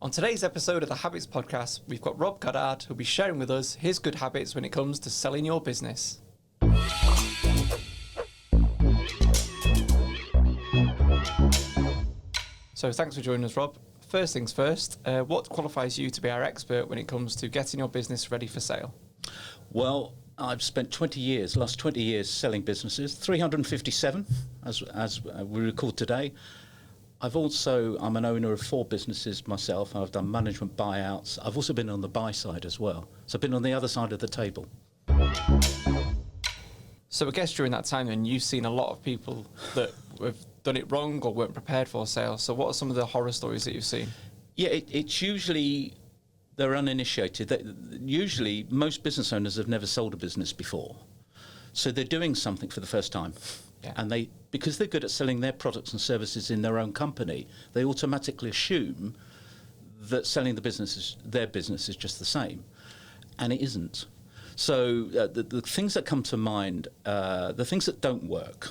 On today's episode of the Habitz Podcast, we've got Rob Goddard, who'll be sharing with us his good habits when it comes to selling your business. So thanks for joining us, Rob. First things first, what qualifies you to be our expert when it comes to getting your business ready for sale? Well, I've spent last 20 years selling businesses, 357 as we record today. I'm an owner of 4 businesses myself. I've done management buyouts. I've also been on the buy side as well. So I've been on the other side of the table. So I guess during that time then you've seen a lot of people that have done it wrong or weren't prepared for sale. So what are some of the horror stories that you've seen? Yeah, it's usually they're uninitiated. Usually most business owners have never sold a business before. So they're doing something for the first time. Yeah. And because they're good at selling their products and services in their own company, they automatically assume that selling their business is just the same. And it isn't. So the things that come to mind, the things that don't work,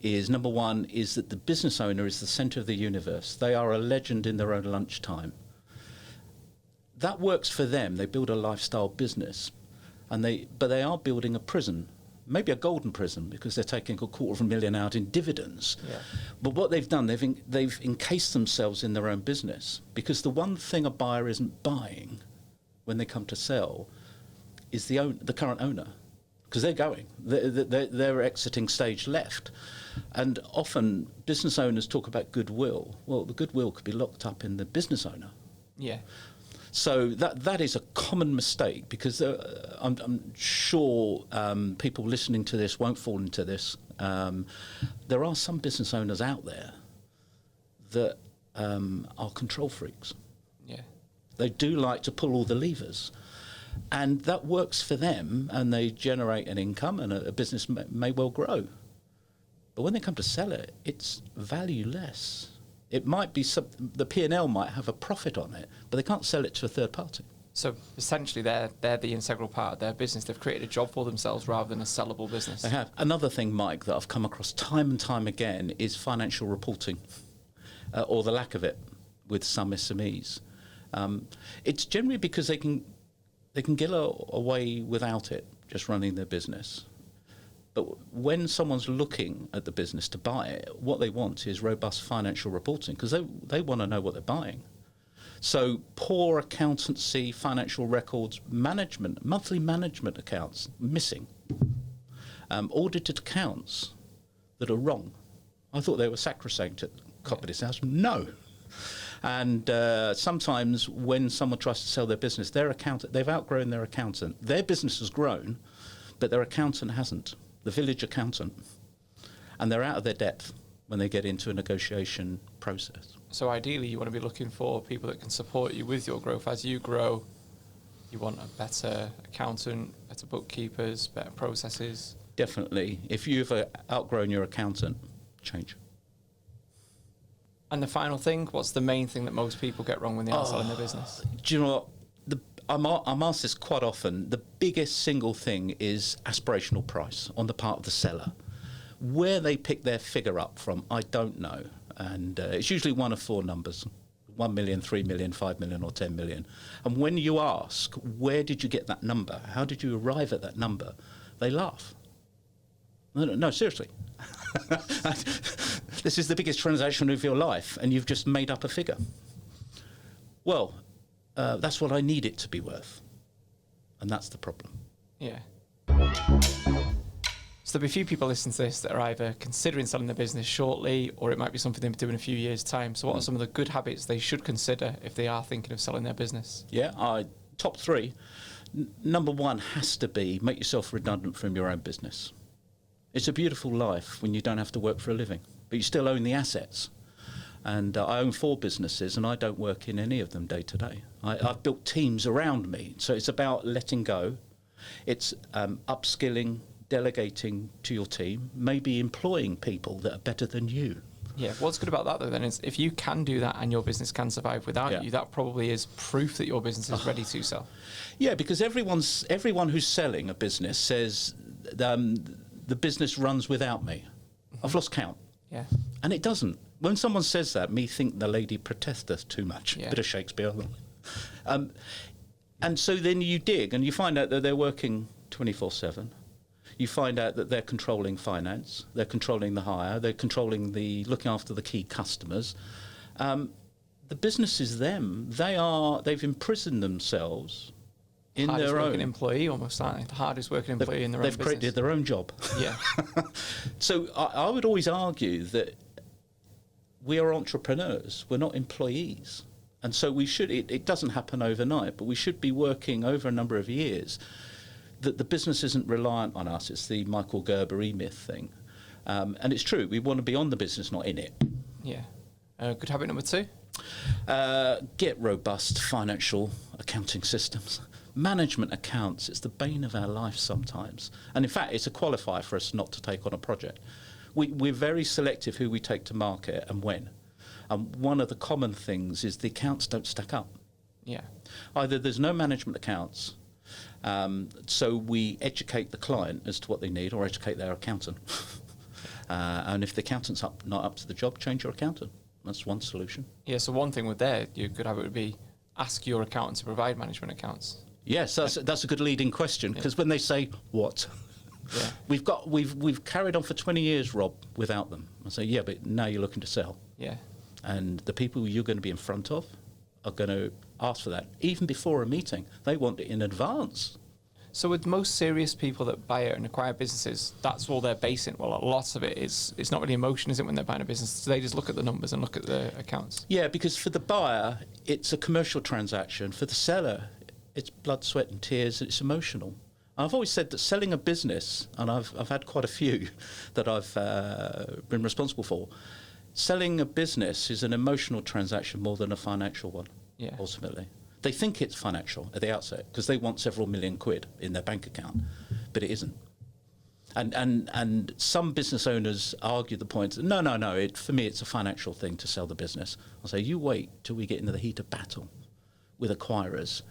is number one is that the business owner is the center of the universe. They are a legend in their own lunchtime. That works for them. They build a lifestyle business, but they are building a prison. Maybe a golden prison because they're taking $250,000 out in dividends. Yeah. But what they've done, they've encased themselves in their own business, because the one thing a buyer isn't buying when they come to sell is the current owner, because they're going. They're exiting stage left. And often business owners talk about goodwill. Well, the goodwill could be locked up in the business owner. Yeah. So that is a common mistake, because I'm sure people listening to this won't fall into this. There are some business owners out there that are control freaks. Yeah, they do like to pull all the levers, and that works for them, and they generate an income, and a business may well grow. But when they come to sell it, it's valueless. It might be the P&L might have a profit on it, but they can't sell it to a third party. So essentially, they're the integral part of their business. They've created a job for themselves rather than a sellable business. They have. Another thing, Mike, that I've come across time and time again is financial reporting, or the lack of it, with some SMEs. It's generally because they can get away without it, just running their business. But when someone's looking at the business to buy it, what they want is robust financial reporting, because they want to know what they're buying. So poor accountancy, financial records, monthly management accounts missing, audited accounts that are wrong. I thought they were sacrosanct at Coppice House. No. And sometimes when someone tries to sell their business, they've outgrown their accountant. Their business has grown, but their accountant hasn't. The village accountant, and they're out of their depth when they get into a negotiation process. So ideally you want to be looking for people that can support you with your growth. As you grow, you want a better accountant, better bookkeepers, better processes. Definitely. If you've outgrown your accountant, change. And the final thing, what's the main thing that most people get wrong when they are selling their business? Do you know what? I'm asked this quite often. The biggest single thing is aspirational price on the part of the seller. Where they pick their figure up from, I don't know. And it's usually one of 4 numbers: 1 million, 3 million, 5 million, or 10 million. And when you ask, where did you get that number? How did you arrive at that number? They laugh. No, seriously. This is the biggest transaction of your life, and you've just made up a figure. Well, that's what I need it to be worth. And that's the problem. Yeah. So there'll be a few people listening to this that are either considering selling their business shortly, or it might be something they'll do in a few years' time. So what are some of the good habits they should consider if they are thinking of selling their business? Yeah, top 3. Number 1 has to be make yourself redundant from your own business. It's a beautiful life when you don't have to work for a living, but you still own the assets. And I own 4 businesses, and I don't work in any of them day to day. I've built teams around me. So it's about letting go. It's upskilling, delegating to your team, maybe employing people that are better than you. Yeah, what's good about that, though, then, is if you can do that and your business can survive without you, that probably is proof that your business is ready to sell. Yeah, because everyone who's selling a business says the business runs without me. I've lost count. Yeah. And it doesn't. when someone says that, me think the lady protesteth too much. Yeah. Bit of Shakespeare. And so then you dig and you find out that they're working 24/7. You find out that they're controlling finance, they're controlling the hire, they're controlling looking after the key customers. The business is them. They've imprisoned themselves in hardest their working own employee, almost, aren't they? The hardest working employee in their own business. They've created their own job. Yeah. So I would always argue that we are entrepreneurs. We're not employees. And so we should, it doesn't happen overnight, but we should be working over a number of years that the business isn't reliant on us. It's the Michael Gerber E-Myth thing. And it's true. We want to be on the business, not in it. Yeah. Good habit number 2? Get robust financial accounting systems. Management accounts, it's the bane of our life sometimes. And in fact, it's a qualifier for us not to take on a project. We're very selective who we take to market and when. And one of the common things is the accounts don't stack up. Yeah. Either there's no management accounts, so we educate the client as to what they need, or educate their accountant. And if the accountant's not up to the job, change your accountant. That's one solution. Yeah, so one thing with there, you could have it would be ask your accountant to provide management accounts. Yes, that's a good leading question, because when they say, what? Yeah. We've carried on for 20 years, Rob, without them. I say, yeah, but now you're looking to sell. Yeah. And the people you're going to be in front of are going to ask for that. Even before a meeting, they want it in advance. So with most serious people that buy out and acquire businesses, that's all they're basing. Well, lots of it is, it's not really emotion, is it, when they're buying a business? So they just look at the numbers and look at the accounts. Yeah, because for the buyer, it's a commercial transaction. For the seller, it's blood, sweat and tears. It's emotional. I've always said that selling a business, and I've had quite a few that I've been responsible for, selling a business is an emotional transaction more than a financial one, ultimately. They think it's financial at the outset because they want several million quid in their bank account, but it isn't. And some business owners argue the point, no, for me it's a financial thing to sell the business. I'll say, you wait till we get into the heat of battle with acquirers,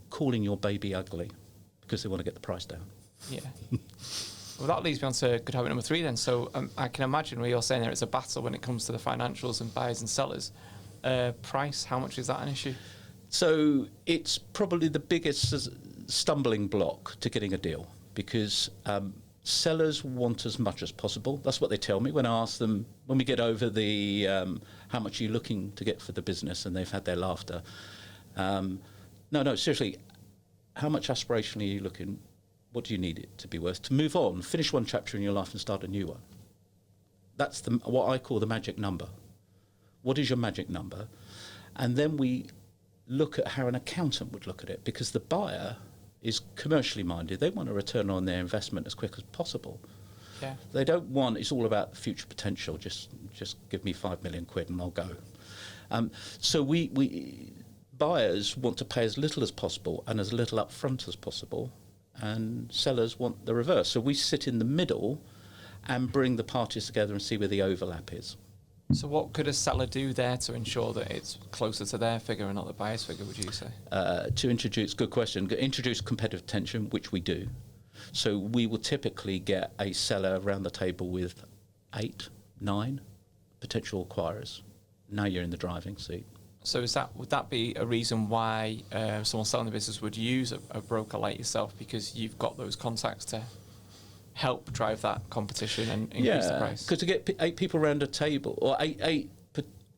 calling your baby ugly because they want to get the price down. Yeah. Well, that leads me on to good habit number 3 then. So I can imagine what you're saying there, it's a battle when it comes to the financials and buyers and sellers. Price, how much is that an issue? So it's probably the biggest stumbling block to getting a deal, because sellers want as much as possible. That's what they tell me when I ask them, when we get over the how much are you looking to get for the business, and they've had their laughter. No, seriously, how much aspirationally are you looking? What do you need it to be worth? To move on, finish one chapter in your life and start a new one. That's what I call the magic number. What is your magic number? And then we look at how an accountant would look at it, because the buyer is commercially minded. They want a return on their investment as quick as possible. Yeah. They don't want, it's all about future potential. Just give me 5 million quid and I'll go. So we buyers want to pay as little as possible and as little up front as possible, and sellers want the reverse. So we sit in the middle and bring the parties together and see where the overlap is. So what could a seller do there to ensure that it's closer to their figure and not the buyer's figure, would you say? To introduce, good question, introduce competitive tension, which we do. So we will typically get a seller around the table with 8, 9 potential acquirers. Now you're in the driving seat. So would that be a reason why someone selling the business would use a broker like yourself, because you've got those contacts to help drive that competition and increase the price? Because to get 8 people around a table, or eight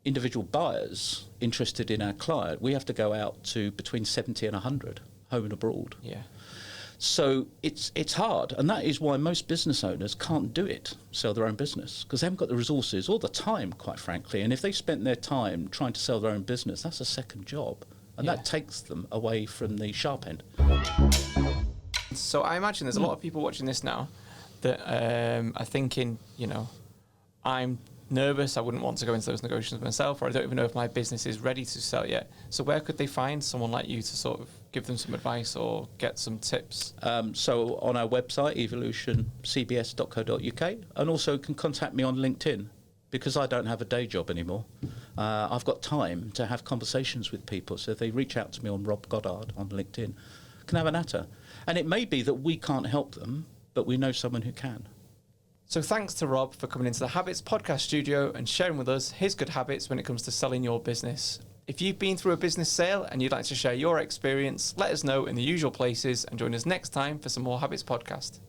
individual buyers interested in our client, we have to go out to between 70 and 100, home and abroad. Yeah. So it's hard, and that is why most business owners can't do it, sell their own business, because they haven't got the resources or the time, quite frankly. And if they spent their time trying to sell their own business, that's a second job, and that takes them away from the sharp end. So I imagine there's a lot of people watching this now that are thinking, I'm nervous, I wouldn't want to go into those negotiations myself, or I don't even know if my business is ready to sell yet. So where could they find someone like you to sort of give them some advice or get some tips? So on our website, evolutioncbs.co.uk, and also can contact me on LinkedIn, because I don't have a day job anymore. I've got time to have conversations with people. So if they reach out to me on Rob Goddard on LinkedIn, can have a natter. And it may be that we can't help them, but we know someone who can. So thanks to Rob for coming into the Habitz Podcast studio and sharing with us his good habits when it comes to selling your business. If you've been through a business sale and you'd like to share your experience, let us know in the usual places and join us next time for some more Habitz Podcast.